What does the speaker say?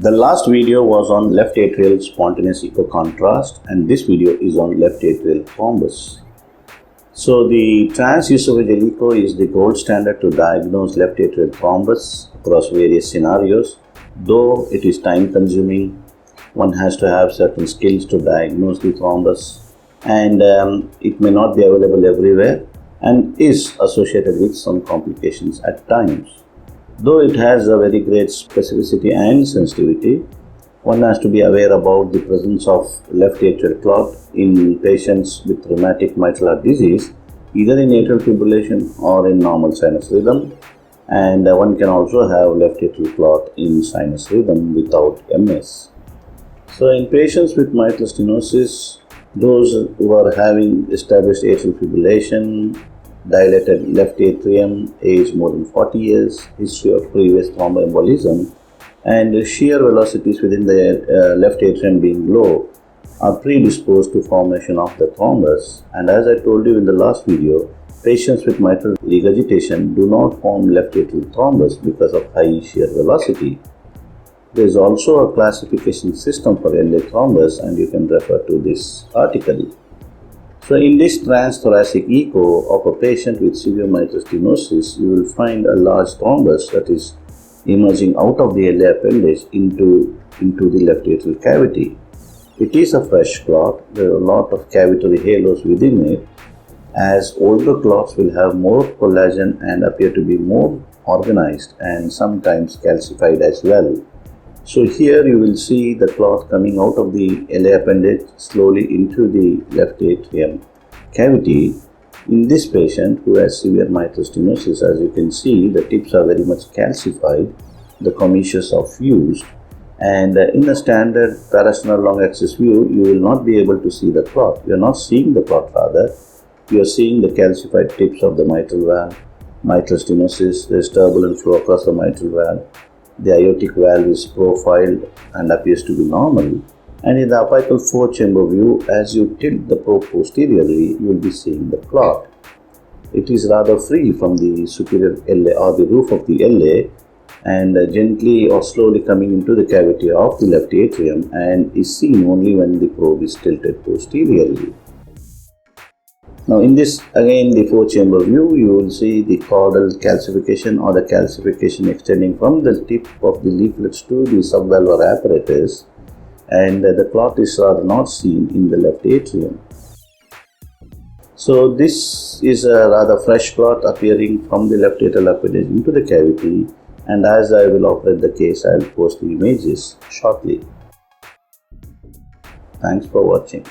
The last video was on left atrial spontaneous echo contrast, and this video is on left atrial thrombus. So the transesophageal echo is the gold standard to diagnose left atrial thrombus across various scenarios. Though it is time consuming, one has to have certain skills to diagnose the thrombus, and it may not be available everywhere and is associated with some complications at times. Though it has a very great specificity and sensitivity, one has to be aware about the presence of left atrial clot in patients with rheumatic mitral heart disease, either in atrial fibrillation or in normal sinus rhythm, and one can also have left atrial clot in sinus rhythm without MS. So in patients with mitral stenosis, those who are having established atrial fibrillation, dilated left atrium, age more than 40 years, history of previous thromboembolism, and shear velocities within the left atrium being low are predisposed to formation of the thrombus. And as I told you in the last video, patients with mitral regurgitation do not form left atrial thrombus because of high shear velocity. There is also a classification system for LA thrombus, and you can refer to this article. So in this transthoracic echo of a patient with severe mitral stenosis, you will find a large thrombus that is emerging out of the LA appendage into the left atrial cavity. It is a fresh clot. There are a lot of cavitary halos within it, as older clots will have more collagen and appear to be more organized and sometimes calcified as well. So here you will see the clot coming out of the LA appendage slowly into the left atrium cavity. In this patient who has severe mitral stenosis, as you can see, the tips are very much calcified, the commissures are fused, and in a standard parasternal long axis view, you will not be able to see the clot. You are not seeing the clot, rather, you are seeing the calcified tips of the mitral valve. Mitral stenosis, there is turbulent flow across the mitral valve. The aortic valve is profiled and appears to be normal. And in the apical four-chamber view, as you tilt the probe posteriorly, you will be seeing the clot. It is rather free from the superior LA or the roof of the LA, and gently or slowly coming into the cavity of the left atrium, and is seen only when the probe is tilted posteriorly. Now in this, again, the four-chamber view, you will see the caudal calcification or the calcification extending from the tip of the leaflets to the subvalvular apparatus, and the clot is rather not seen in the left atrium. So this is a rather fresh clot appearing from the left atrial appendage into the cavity, and as I will operate the case, I will post the images shortly. Thanks for watching.